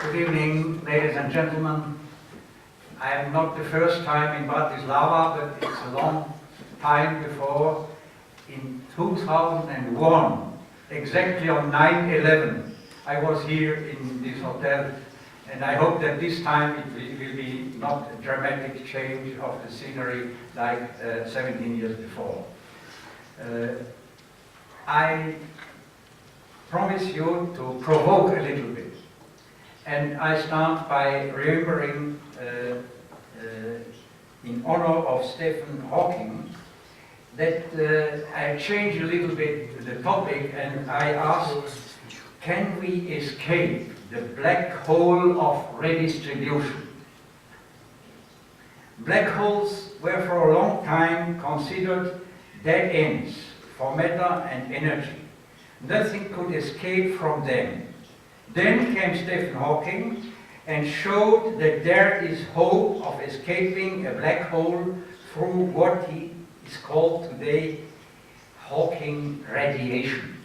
Good evening, ladies and gentlemen. I am not the first time in Bratislava, but it's a long time before. In 2001, exactly on 9/11, I was here in this hotel, and I hope that this time it will be not a dramatic change of the scenery like 17 years before. I promise you to provoke a little bit. And I start by remembering, in honor of Stephen Hawking, that I change a little bit the topic and I ask, can we escape the black hole of redistribution? Black holes were for a long time considered dead ends for matter and energy. Nothing could escape from them. Then came Stephen Hawking and showed that there is hope of escaping a black hole through what he is called today Hawking radiation.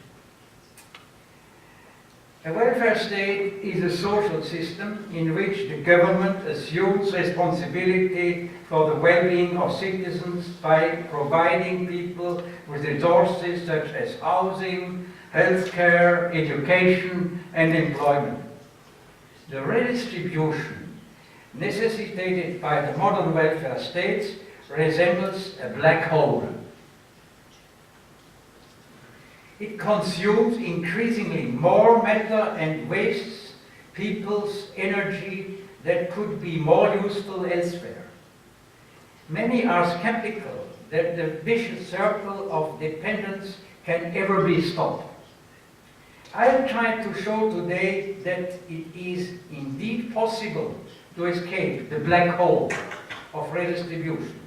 A welfare state is a social system in which the government assumes responsibility for the well-being of citizens by providing people with resources such as housing, healthcare, education, and employment. The redistribution necessitated by the modern welfare states resembles a black hole. It consumes increasingly more matter and wastes people's energy that could be more useful elsewhere. Many are skeptical that the vicious circle of dependence can ever be stopped. I'll try to show today that it is indeed possible to escape the black hole of redistribution,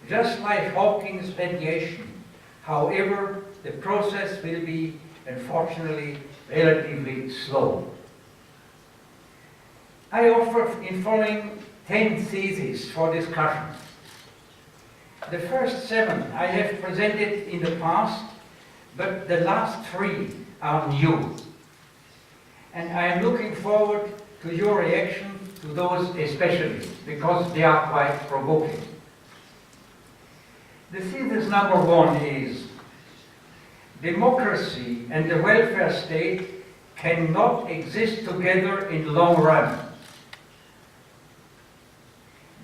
just like Hawking's radiation. However, the process will be, unfortunately, relatively slow. I offer in following 10 theses for discussion. The first 7 I have presented in the past, but the last 3 are new. And I am looking forward to your reaction to those especially, because they are quite provoking. The thesis number 1 is democracy and the welfare state cannot exist together in the long run.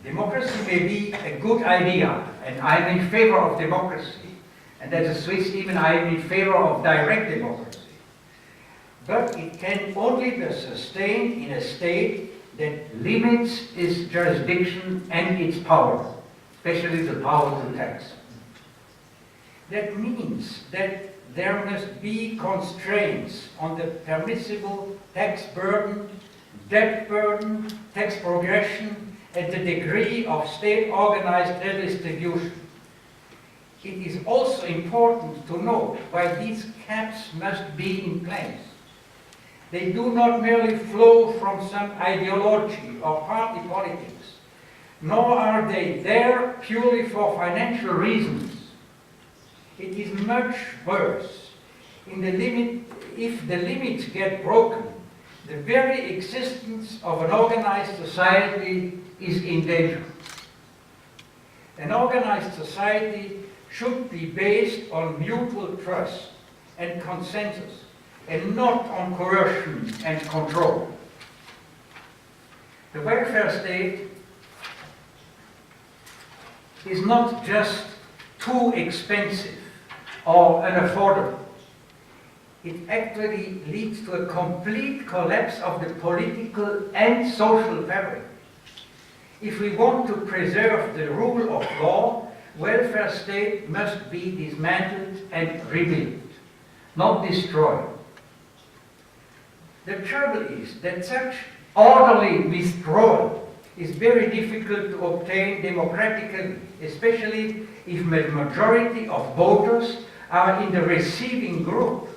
Democracy may be a good idea, and I am in favor of democracy, and as a Swiss even I am in favor of direct democracy. But it can only be sustained in a state that limits its jurisdiction and its power, especially the power to tax. That means that there must be constraints on the permissible tax burden, debt burden, tax progression, and the degree of state-organized redistribution. It is also important to note why these caps must be in place. They do not merely flow from some ideology or party politics, nor are they there purely for financial reasons. It is much worse. If the limits get broken, the very existence of an organized society is in danger. An organized society should be based on mutual trust and consensus, and not on coercion and control. The welfare state is not just too expensive or unaffordable. It actually leads to a complete collapse of the political and social fabric. If we want to preserve the rule of law, welfare state must be dismantled and rebuilt, not destroyed. The trouble is that such orderly withdrawal is very difficult to obtain democratically, especially if the majority of voters are in the receiving group.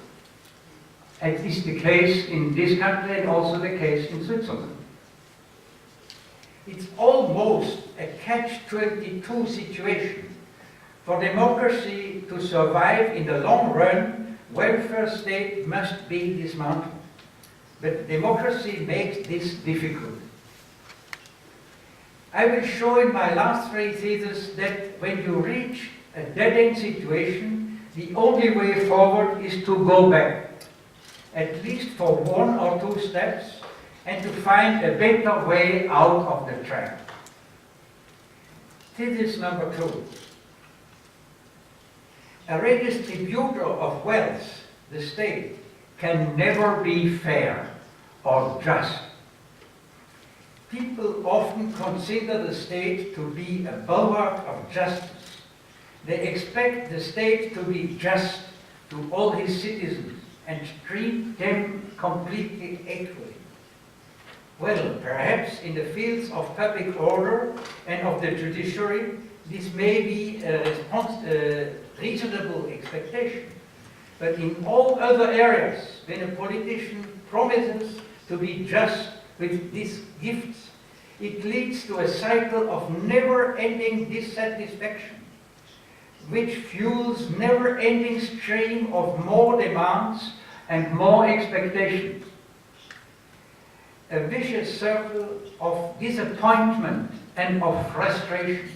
It is the case in this country and also the case in Switzerland. It's almost a catch-22 situation. For democracy to survive in the long run, welfare state must be dismantled. But democracy makes this difficult. I will show in my last three theses that when you reach a dead-end situation, the only way forward is to go back, at least for one or two steps, and to find a better way out of the trap. Thesis number 2. A redistributor of wealth, the state, can never be fair or just. People often consider the state to be a bulwark of justice. They expect the state to be just to all his citizens and treat them completely equally. Well, perhaps in the fields of public order and of the judiciary, this may be a reasonable expectation. But in all other areas, when a politician promises to be just with these gifts, it leads to a cycle of never-ending dissatisfaction, which fuels never-ending stream of more demands and more expectations. A vicious circle of disappointment and of frustration.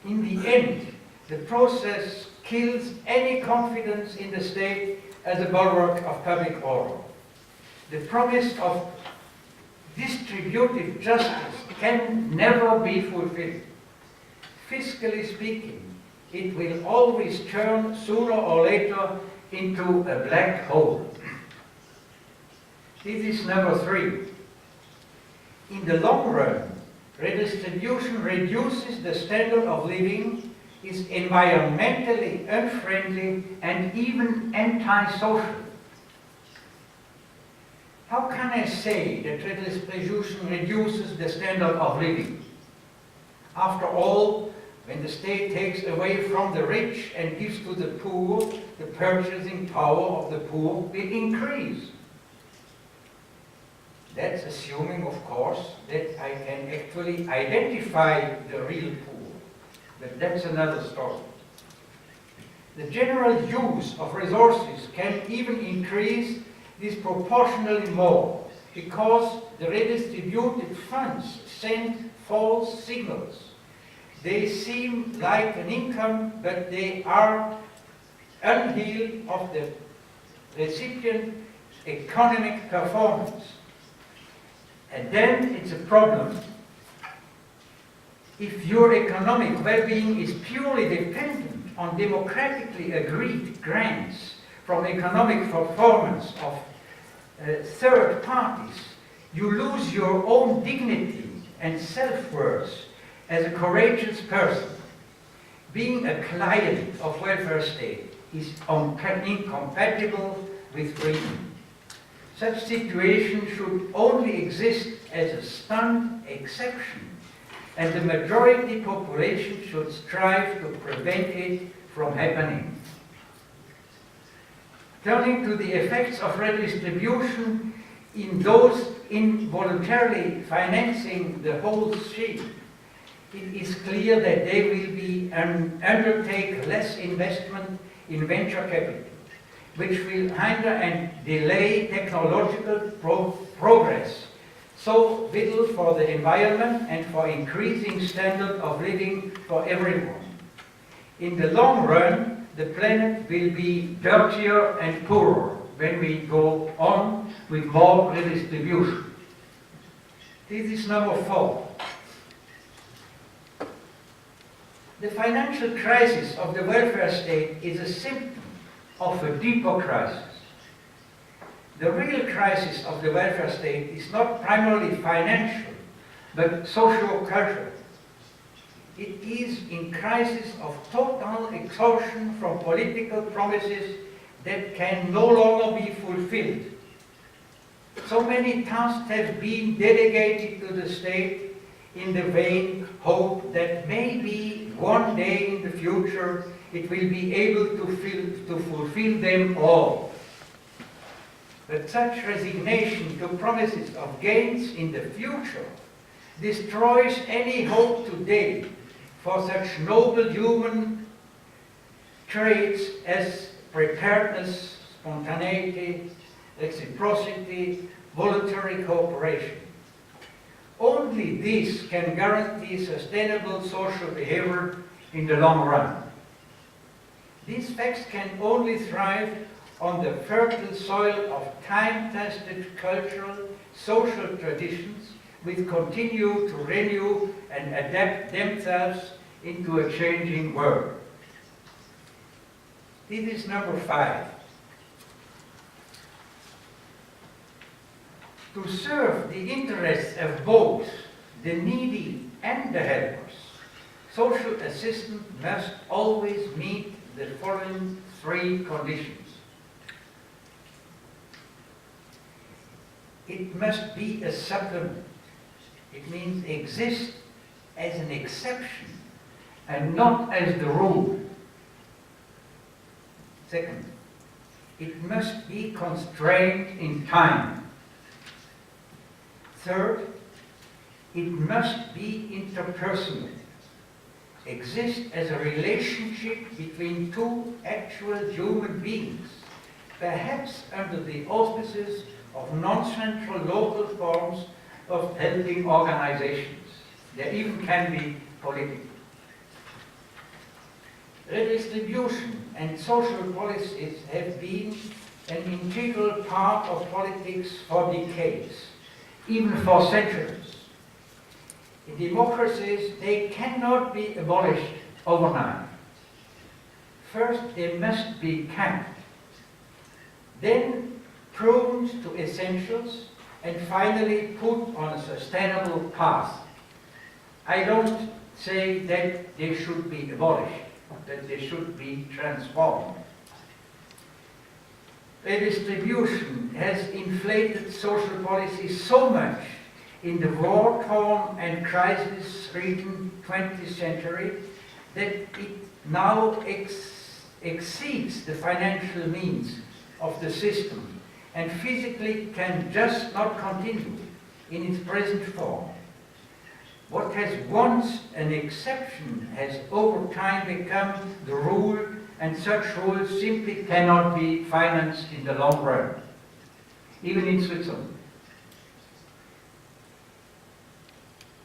In the end, the process kills any confidence in the state as a bulwark of public order. The promise of distributive justice can never be fulfilled. Fiscally speaking, it will always turn sooner or later into a black hole. This is number 3. In the long run, redistribution reduces the standard of living, is environmentally unfriendly, and even anti-social. How can I say that redistribution reduces the standard of living? After all, when the state takes away from the rich and gives to the poor, the purchasing power of the poor will increase. That's assuming, of course, that I can actually identify the real poor. But that's another story. The general use of resources can even increase disproportionately more, because the redistributed funds send false signals. They seem like an income, but they are unhealed of the recipient economic performance. And then it's a problem. If your economic well-being is purely dependent on democratically agreed grants from economic performance of third parties, you lose your own dignity and self-worth as a courageous person. Being a client of welfare state is incompatible with freedom. Such situation should only exist as a stunned exception, and the majority population should strive to prevent it from happening. Turning to the effects of redistribution in those involuntarily financing the whole sheet, it is clear that they will be undertake less investment in venture capital, which will hinder and delay technological progress, so vital for the environment and for increasing standard of living for everyone. In the long run, the planet will be dirtier and poorer when we go on with more redistribution. This is number 4. The financial crisis of the welfare state is a symptom of a deeper crisis. The real crisis of the welfare state is not primarily financial, but socio-cultural. It is in crisis of total exhaustion from political promises that can no longer be fulfilled. So many tasks have been delegated to the state in the vain hope that maybe one day in the future it will be able to fulfill them all. But such resignation to promises of gains in the future destroys any hope today for such noble human traits as preparedness, spontaneity, reciprocity, voluntary cooperation. Only this can guarantee sustainable social behavior in the long run. These facts can only thrive on the fertile soil of time-tested cultural, social traditions which continue to renew and adapt themselves into a changing world. This is number 5. To serve the interests of both the needy and the helpers, social assistance must always meet the following 3 conditions. It must be a supplement. It means exist as an exception and not as the rule. Second, it must be constrained in time. Third, it must be interpersonal. Exist as a relationship between 2 actual human beings, perhaps under the auspices of non-central local forms of helping organizations. There even can be political. Redistribution and social policies have been an integral part of politics for decades, even for centuries. In democracies, they cannot be abolished overnight. First, they must be kept, then pruned to essentials, and finally put on a sustainable path. I don't say that they should be abolished, that they should be transformed. Redistribution has inflated social policy so much in the war-torn and crisis-ridden 20th century that it now exceeds the financial means of the system and physically can just not continue in its present form. What has once an exception has over time become the rule, and such rules simply cannot be financed in the long run, even in Switzerland.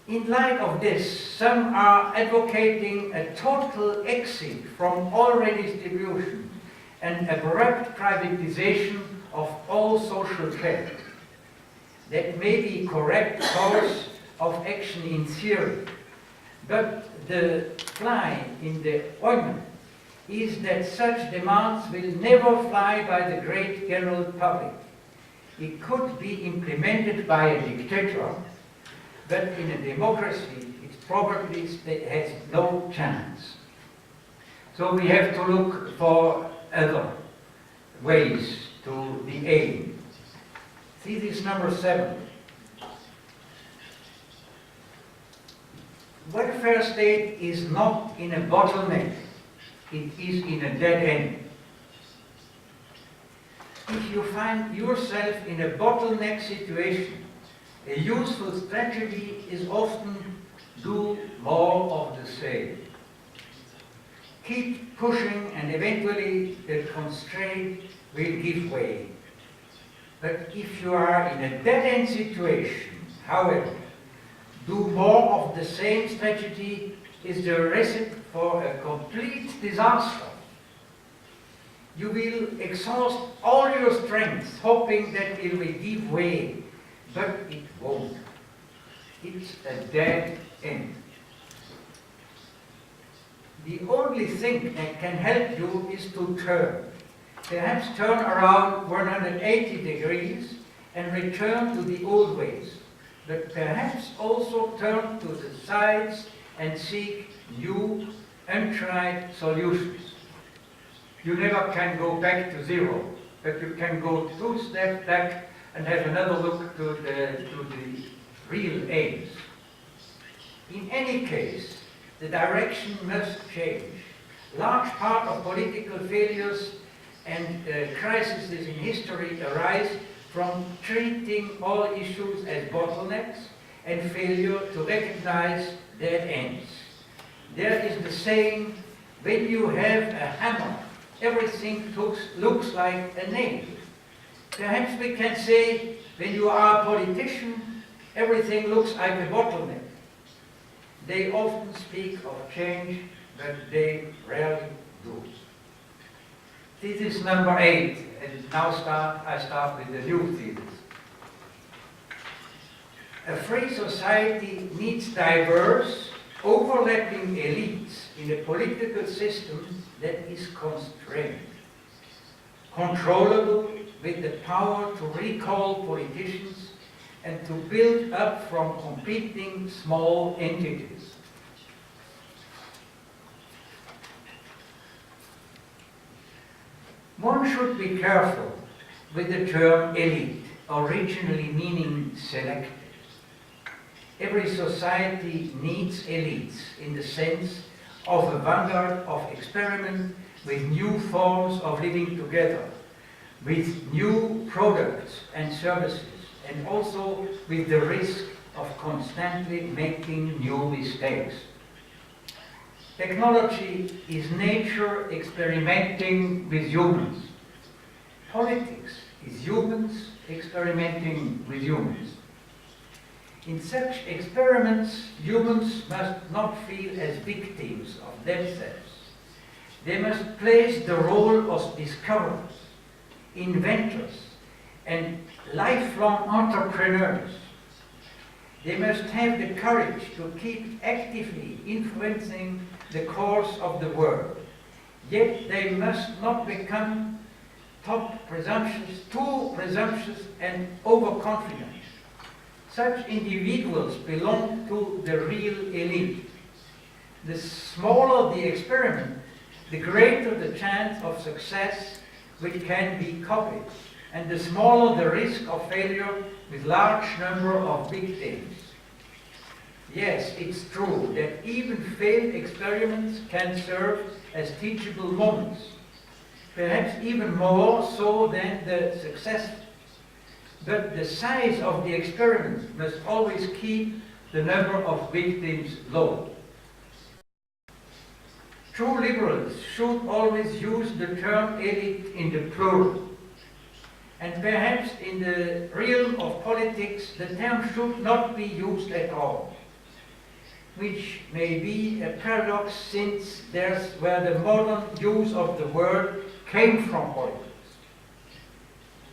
In light of this, some are advocating a total exit from all redistribution and abrupt privatization of all social credit. That may be correct course of action in theory, but the fly in the ointment is that such demands will never fly by the great general public. It could be implemented by a dictator, but in a democracy it probably has no chance. So we have to look for other ways to the aim. See this number 7. Welfare state is not in a bottleneck, it is in a dead end. If you find yourself in a bottleneck situation, a useful strategy is often do more of the same. Keep pushing and eventually the constraint will give way. But if you are in a dead-end situation, however, do more of the same strategy is the recipe for a complete disaster. You will exhaust all your strength, hoping that it will give way, but it won't. It's a dead end. The only thing that can help you is to turn. Perhaps turn around 180 degrees and return to the old ways, but perhaps also turn to the sides and seek new, untried solutions. You never can go back to zero, but you can go 2 steps back and have another look to the real aims. In any case, the direction must change. Large part of political failures and crises in history arise from treating all issues as bottlenecks and failure to recognize their ends. There is the saying, when you have a hammer, everything looks like a nail. Perhaps we can say, when you are a politician, everything looks like a bottleneck. They often speak of change, but they rarely do. This is number 8, and now I start with the new thesis. A free society needs diverse, overlapping elites in a political system that is constrained, controllable, with the power to recall politicians and to build up from competing small entities. One should be careful with the term elite, originally meaning selected. Every society needs elites in the sense of a vanguard of experiment with new forms of living together, with new products and services, and also with the risk of constantly making new mistakes. Technology is nature experimenting with humans. Politics is humans experimenting with humans. In such experiments, humans must not feel as victims of themselves. They must place the role of discoverers, inventors, and lifelong entrepreneurs. They must have the courage to keep actively influencing the course of the world. Yet they must not become too presumptuous and overconfident. Such individuals belong to the real elite. The smaller the experiment, the greater the chance of success which can be copied, and the smaller the risk of failure with large number of victims. Yes, it's true that even failed experiments can serve as teachable moments, perhaps even more so than the successful. But the size of the experiment must always keep the number of victims low. True liberals should always use the term elite in the plural. And perhaps in the realm of politics, the term should not be used at all, which may be a paradox since there's where the modern use of the word came from politics.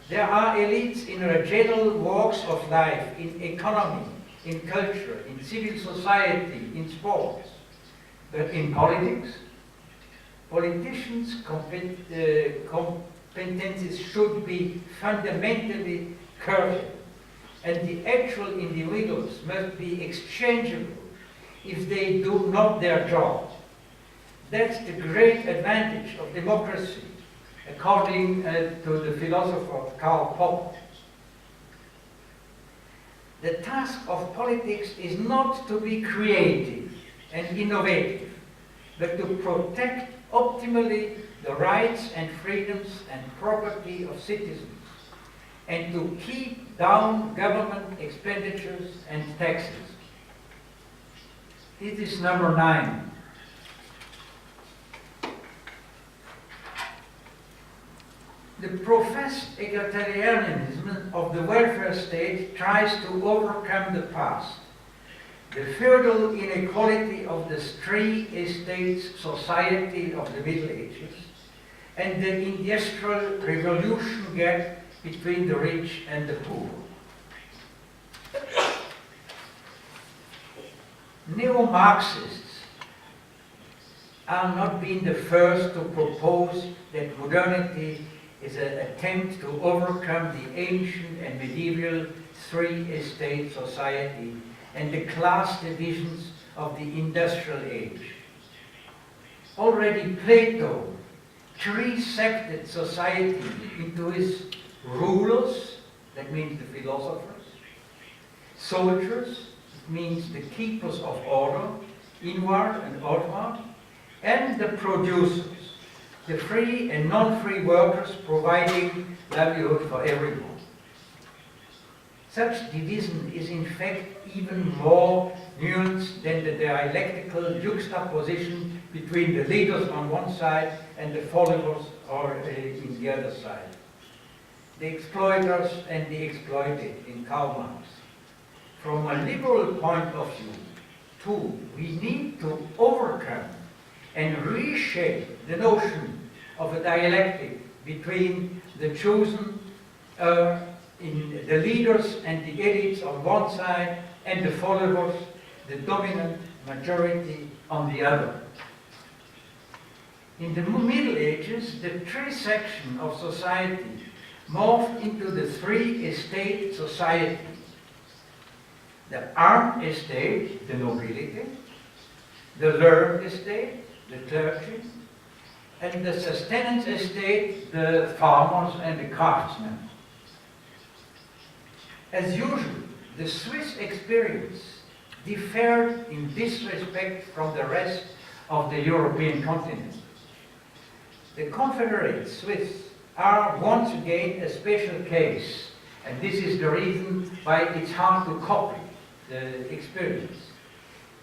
There are elites in general walks of life, in economy, in culture, in civil society, in sports. But in politics, politicians' competencies should be fundamentally curved, and the actual individuals must be exchangeable if they do not their job. That's the great advantage of democracy, according to the philosopher Karl Popper. The task of politics is not to be creative and innovative, but to protect optimally the rights and freedoms and property of citizens, and to keep down government expenditures and taxes. This is number 9. The professed egalitarianism of the welfare state tries to overcome the past, the feudal inequality of the three estates society of the Middle Ages, and the industrial revolution gap between the rich and the poor. Neo-Marxists are not being the first to propose that modernity is an attempt to overcome the ancient and medieval three-estate society and the class divisions of the industrial age. Already Plato three-sected society into his rulers, that means the philosophers, soldiers, it means the keepers of order, inward and outward, and the producers, the free and non-free workers providing livelihood for everyone. Such division is in fact even more nuanced than the dialectical juxtaposition between the leaders on one side and the followers or in the other side. the exploiters and the exploited in Karl Marx. From a liberal point of view, too, we need to overcome and reshape the notion of a dialectic between the chosen in the leaders and the elites on one side and the followers, the dominant majority on the other. In the Middle Ages, the trisection of society morphed into the three-estate society. The armed estate, the nobility, the learned estate, the clergy, and the sustenance estate, the farmers and the craftsmen. As usual, the Swiss experience differed in this respect from the rest of the European continent. The Confederate Swiss are once again a special case, and this is the reason why it's hard to copy the experience.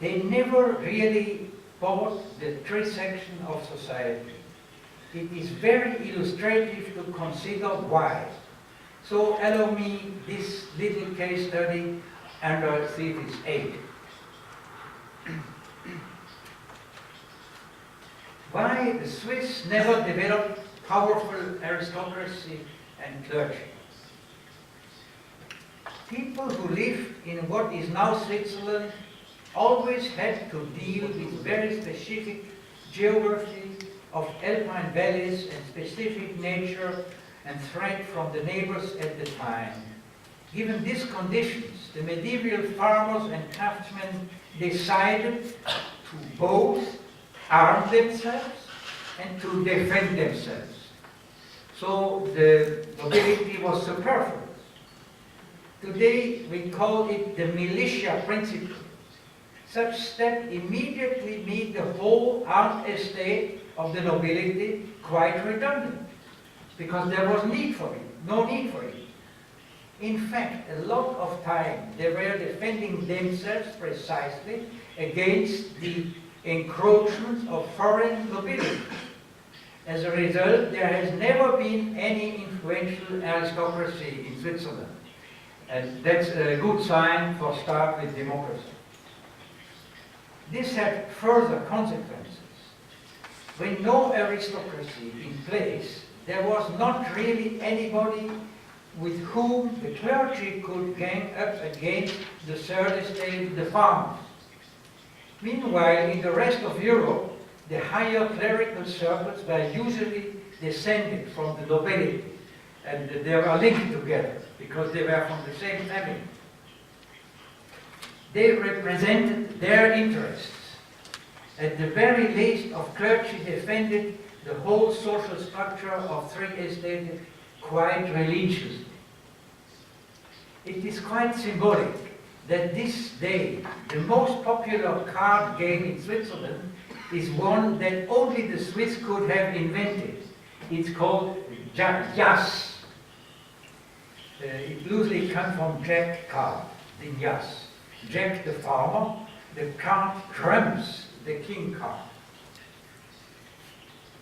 They never really bought the trisection of society. It is very illustrative to consider why. So allow me this little case study under Thesis 8. Why the Swiss never developed powerful aristocracy and clergy. People who lived in what is now Switzerland always had to deal with very specific geography of alpine valleys and specific nature and threat from the neighbors at the time. Given these conditions, the medieval farmers and craftsmen decided to both arm themselves and to defend themselves. So the nobility was superfluous. Today we call it the militia principle. Such step immediately made the whole armed estate of the nobility quite redundant, because there was need for it, no need for it. In fact, a lot of time they were defending themselves precisely against the encroachments of foreign nobility. As a result, there has never been any influential aristocracy in Switzerland. And that's a good sign for start with democracy. This had further consequences. When no aristocracy in place, there was not really anybody with whom the clergy could gang up against the third estate, the farmers. Meanwhile, in the rest of Europe, the higher clerical circles were usually descended from the nobility, and they were linked together because they were from the same family. They represented their interests. At the very least, of clergy defended the whole social structure of three estates quite religiously. It is quite symbolic that this day, the most popular card game in Switzerland is one that only the Swiss could have invented. It's called Jas. It loosely comes from Jack card, the Jas. Jack the farmer, the card trumps the king card.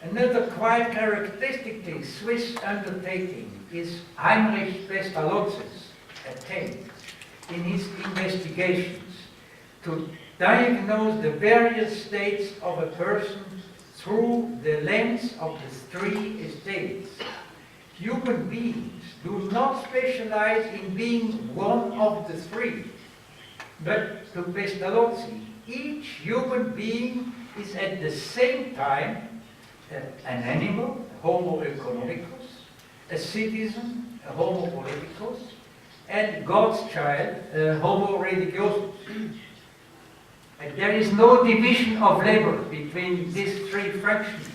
Another quite characteristically Swiss undertaking is Heinrich Pestalotz's attempt in his investigations to diagnose the various states of a person through the lens of the three estates. Human beings do not specialize in being one of the three, but to Pestalozzi, each human being is at the same time an animal, Homo economicus, a citizen, a Homo politicus, and God's child, Homo religiosus. And there is no division of labor between these three functions.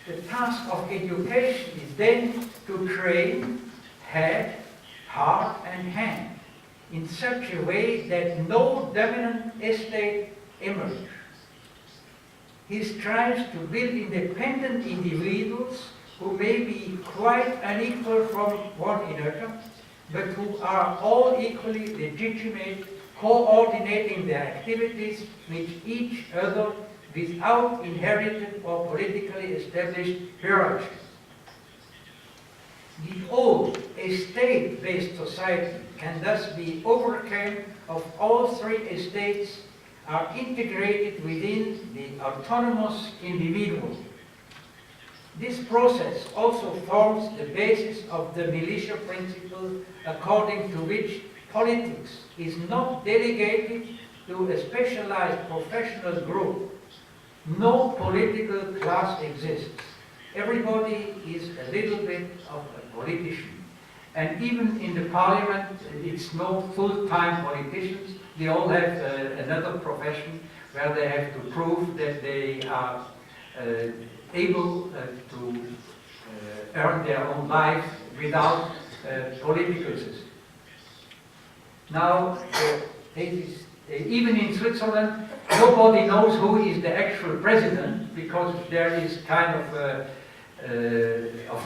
The task of education is then to train head, heart, and hand in such a way that no dominant estate emerges. He strives to build independent individuals who may be quite unequal from one another, but who are all equally legitimate, coordinating their activities with each other without inherited or politically established hierarchies. The old estate-based society can thus be overcome if all three estates are integrated within the autonomous individual. This process also forms the basis of the militia principle, according to which politics is not delegated to a specialized professional group. No political class exists. Everybody is a little bit of a politician. And even in the parliament, it's no full-time politicians. They all have another profession where they have to prove that they are able to earn their own life without political system. Now, even in Switzerland, nobody knows who is the actual president, because there is kind of a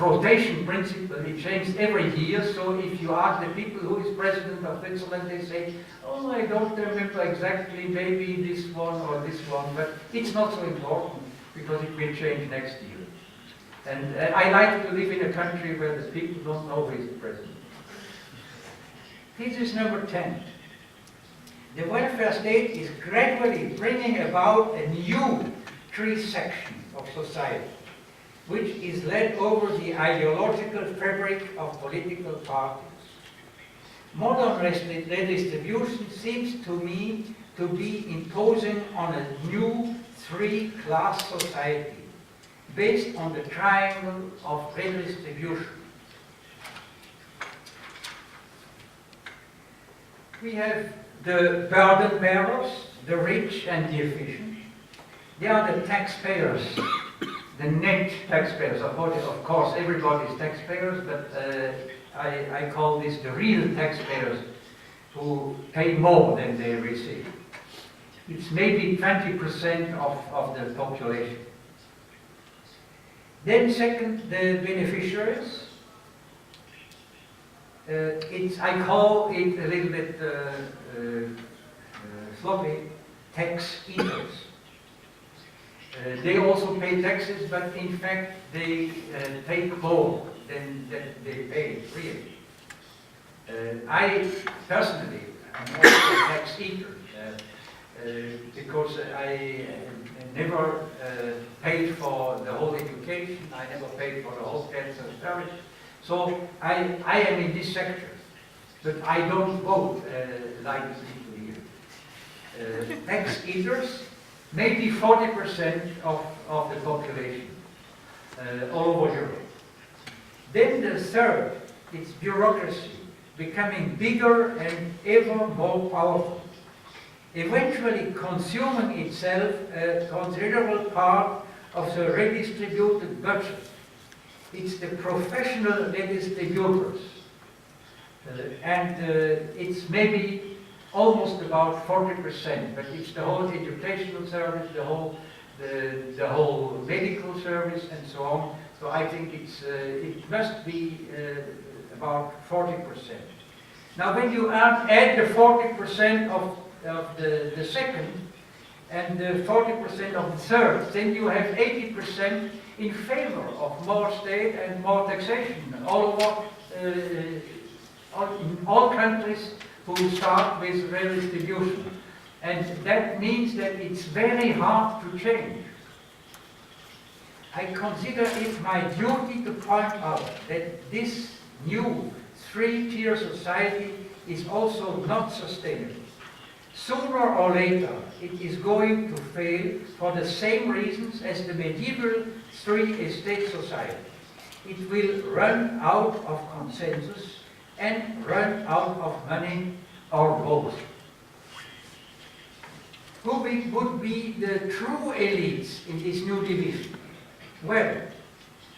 rotation principle. It changes every year. So if you ask the people who is president of Switzerland, they say, "Oh, I don't remember exactly, maybe this one or this one," but it's not so important because it will change next year. And I like to live in a country where the people don't know who is the president. This is number 10. The welfare state is gradually bringing about a new tree section of society, which is led over the ideological fabric of political parties. Modern redistribution seems to me to be imposing on a new three-class society based on the triangle of redistribution. We have the burden bearers, the rich and the efficient. They are the taxpayers, the net taxpayers. Of course, everybody is taxpayers, but I call this the real taxpayers who pay more than they receive. It's maybe 20% of the population. Then second, the beneficiaries. I call it a little bit sloppy, tax eaters. They also pay taxes, but in fact they take more than they pay, really. I personally am also a tax eater because I never paid for the whole education, I never paid for the whole cancer service. So I am in this sector, but I don't vote like the people here. Tax eaters, maybe 40% of the population all over Europe. Then the third, it's bureaucracy, becoming bigger and ever more powerful, eventually consuming itself a considerable part of the redistributed budget. It's the professional redistributors, and it's maybe almost about 40%, but it's the whole educational service, the whole medical service, and so on. So I think it must be about 40%. Now, when you add the 40% of the second and the 40% of the third, then you have 80% in favor of more state and more taxation all over in all countries who start with redistribution. And that means that it's very hard to change. I consider it my duty to point out that this new three-tier society is also not sustainable. Sooner or later, it is going to fail for the same reasons as the medieval three-estate society. It will run out of consensus and run out of money, or both. Who would be the true elites in this new division? Well,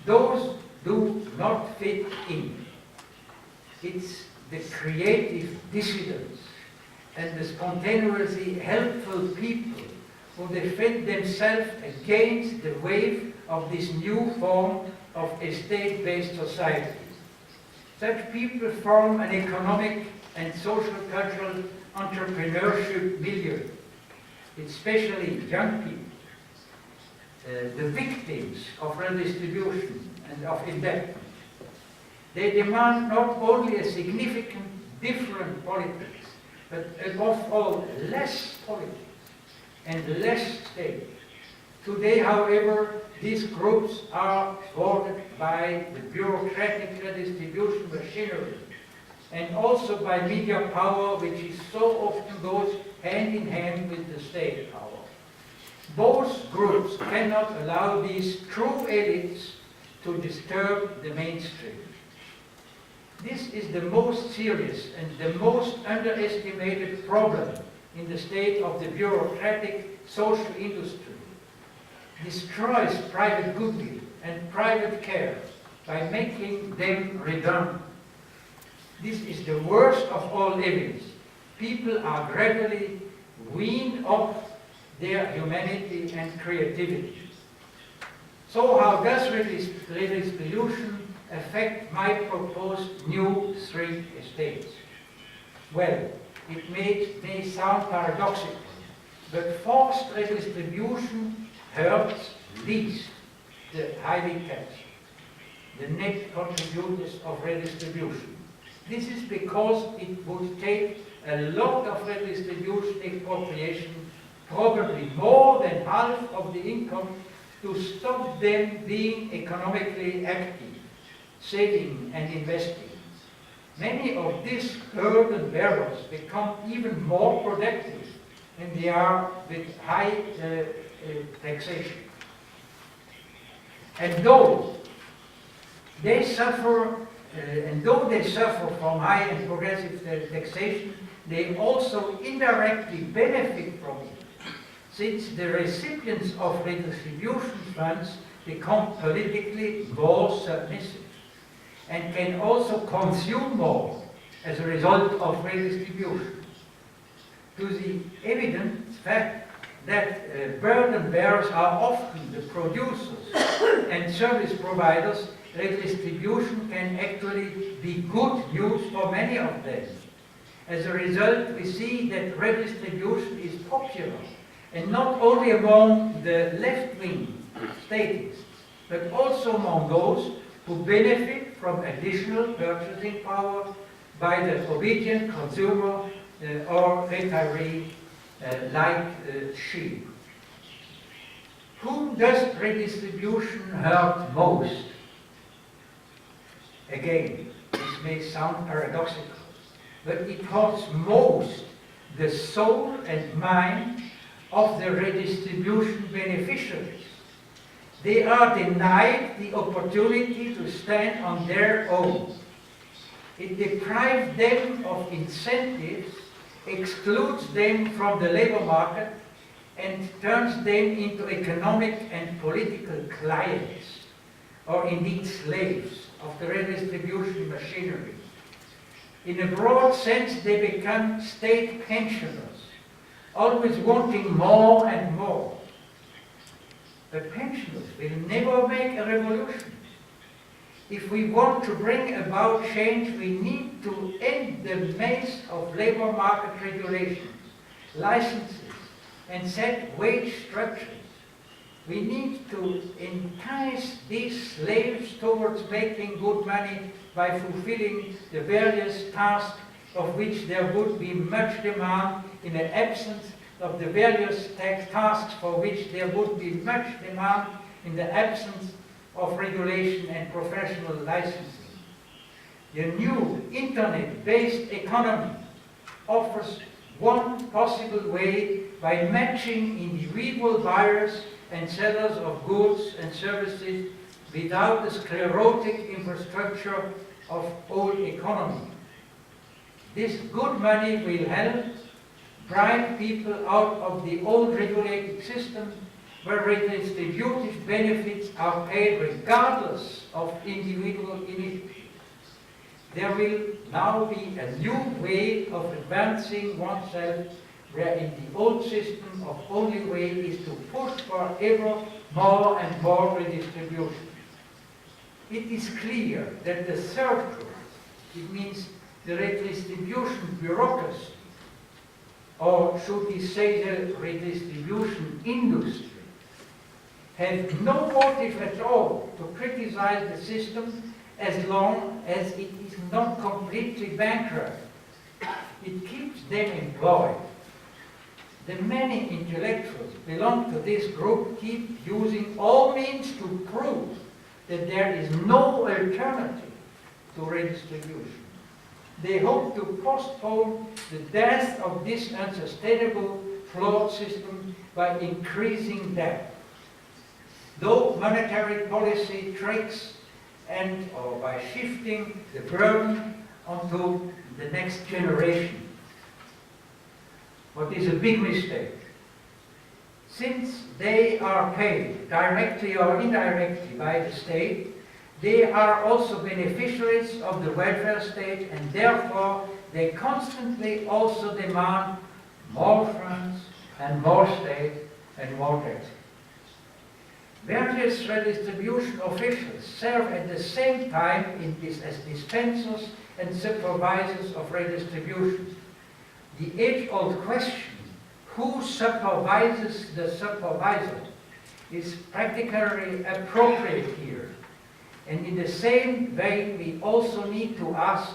those do not fit in. It's the creative dissidents and the spontaneously helpful people who defend themselves against the wave of this new form of estate-based society. Such people form an economic and social cultural entrepreneurship milieu, especially young people, the victims of redistribution and of indebtedness. They demand not only a significant different politics, but above all, less politics and less state. Today, however, these groups are thwarted by the bureaucratic redistribution machinery and also by media power, which is so often goes hand in hand with the state power. Both groups cannot allow these true elites to disturb the mainstream. This is the most serious and the most underestimated problem in the state of the bureaucratic social industry. Destroys private goodwill and private care by making them redundant. This is the worst of all evils. People are gradually weaned off their humanity and creativity. So how does redistribution affect my proposed new 3 estates? Well, it may sound paradoxical, but forced redistribution hurts least the highly taxed, the net contributors of redistribution. This is because it would take a lot of redistribution expropriation, probably more than half of the income, to stop them being economically active, saving and investing. Many of these burden bearers become even more productive than they are with high taxation. And though they suffer from high and progressive taxation, they also indirectly benefit from it, since the recipients of redistribution funds become politically more submissive and can also consume more as a result of redistribution. To the evident fact that burden bearers are often the producers and service providers, redistribution can actually be good news for many of them. As a result, we see that redistribution is popular, and not only among the left-wing statists, but also among those who benefit from additional purchasing power by the obedient consumer or retiree like sheep. Whom does redistribution hurt most? Again, this may sound paradoxical, but it hurts most the soul and mind of the redistribution beneficiaries. They are denied the opportunity to stand on their own. It deprives them of incentives, excludes them from the labor market, and turns them into economic and political clients, or indeed slaves of the redistribution machinery. In a broad sense, they become state pensioners, always wanting more and more. But pensioners will never make a revolution. If we want to bring about change, we need to end the maze of labor market regulations, licenses, and set wage structures. We need to entice these slaves towards making good money by fulfilling the various tasks of which there would be much demand in the absence of the various tasks for which there would be much demand in the absence of regulation and professional licensing. The new internet-based economy offers one possible way by matching individual buyers and sellers of goods and services without the sclerotic infrastructure of old economy. This good money will help drive people out of the old regulated system where redistributive benefits are paid regardless of individual initiative. There will now be a new way of advancing oneself, where in the old system of only way is to push for ever more and more redistribution. It is clear that the third group, it means the redistribution bureaucracy, or should we say the redistribution industry, have no motive at all to criticize the system as long as it is not completely bankrupt. It keeps them employed. The many intellectuals belong to this group keep using all means to prove that there is no alternative to redistribution. They hope to postpone the death of this unsustainable, flawed system by increasing debt. Though monetary policy tricks or by shifting the burden onto the next generation. What is a big mistake. Since they are paid directly or indirectly by the state, they are also beneficiaries of the welfare state, and therefore they constantly also demand more funds and more state and more taxes. Various redistribution officials serve at the same time as dispensers and supervisors of redistribution. The age-old question, who supervises the supervisor, is practically appropriate here. And in the same way, we also need to ask,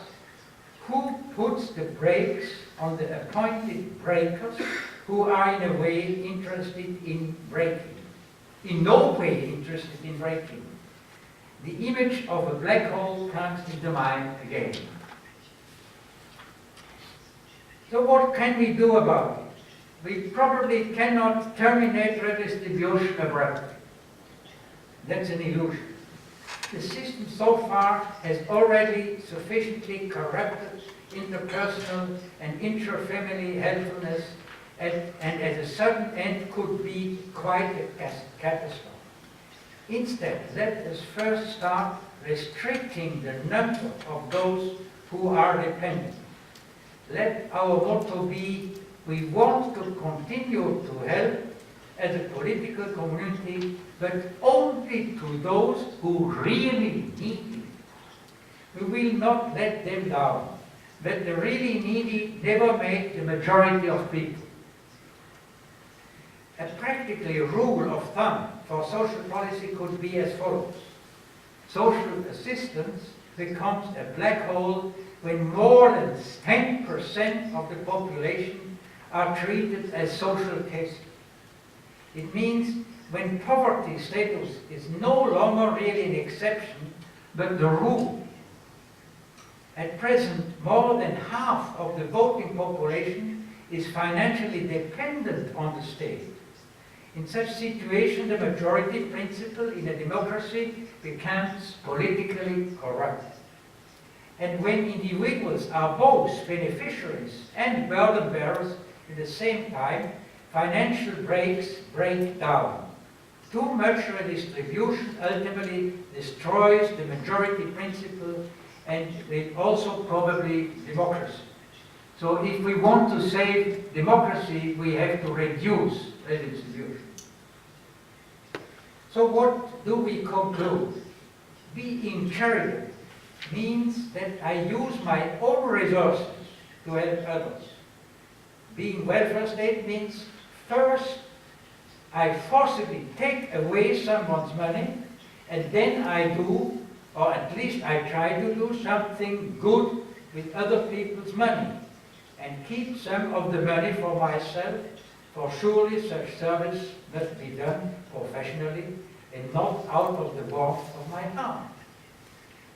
who puts the brakes on the appointed breakers who are in a way interested in breaking? In no way interested in breaking. The image of a black hole comes into mind again. So what can we do about it? We probably cannot terminate redistribution abruptly. That's an illusion. The system so far has already sufficiently corrupted interpersonal and intra-family helpfulness, and at a certain end could be quite a catastrophe. Instead, let us first start restricting the number of those who are dependent. Let our motto be, we want to continue to help as a political community, but only to those who really need it. We will not let them down, but the really needy never make the majority of people. A practical rule of thumb for social policy could be as follows. Social assistance becomes a black hole when more than 10% of the population are treated as social cases. It means when poverty status is no longer really an exception, but the rule. At present, more than half of the voting population is financially dependent on the state. In such situation, the majority principle in a democracy becomes politically corrupt. And when individuals are both beneficiaries and burden bearers at the same time, financial breaks break down. Too much redistribution ultimately destroys the majority principle and will also probably democracy. So if we want to save democracy, we have to reduce redistribution. So what do we conclude? Being charitable means that I use my own resources to help others. Being welfare state means first I forcibly take away someone's money, and then I do, or at least I try to do something good with other people's money and keep some of the money for myself, for surely such service must be done professionally and not out of the warmth of my heart.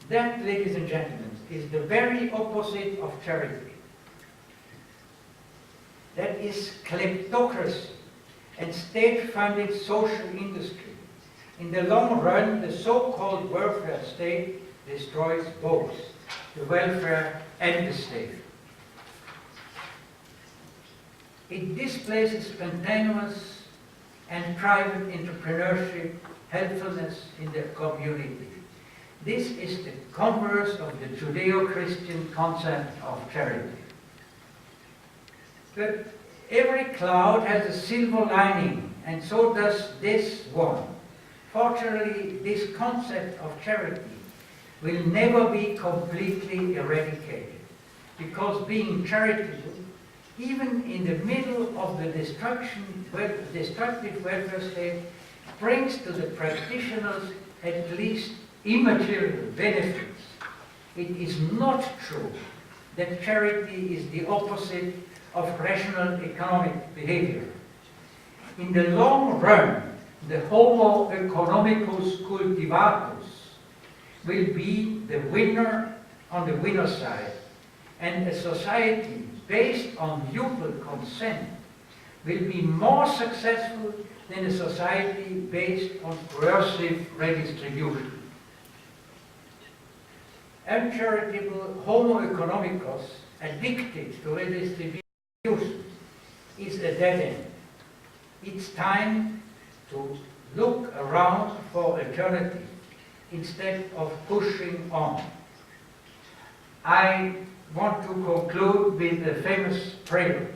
That, ladies and gentlemen, is the very opposite of charity. That is kleptocracy and state-funded social industry. In the long run, the so-called welfare state destroys both the welfare and the state. It displaces spontaneous and private entrepreneurship, helpfulness in the community. This is the converse of the Judeo-Christian concept of charity. But every cloud has a silver lining, and so does this one. Fortunately, this concept of charity will never be completely eradicated, because being charitable, even in the middle of the destructive welfare state, brings to the practitioners at least immaterial benefits, it is not true that charity is the opposite of rational economic behavior. In the long run, the homo economicus cultivatus will be the winner on the winner side, and a society based on mutual consent will be more successful than a society based on coercive redistribution. Uncharitable homo economicus addicted to redistribution is a dead end. It's time to look around for alternatives instead of pushing on. I want to conclude with a famous prayer.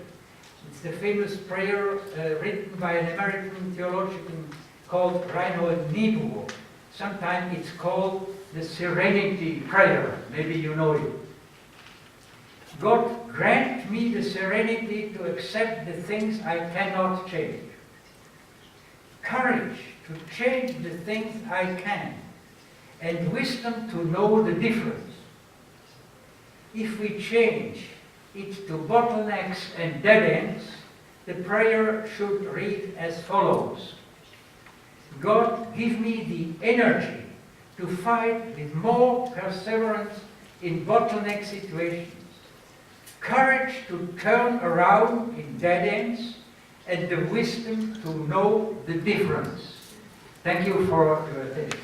It's the famous prayer written by an American theologian called Reinhold Niebuhr. Sometimes it's called the Serenity Prayer. Maybe you know it. God, grant me the serenity to accept the things I cannot change. Courage to change the things I can, and wisdom to know the difference. If we change it to bottlenecks and dead ends, the prayer should read as follows. God, give me the energy to fight with more perseverance in bottleneck situations, courage to turn around in dead ends, and the wisdom to know the difference. Thank you for your attention.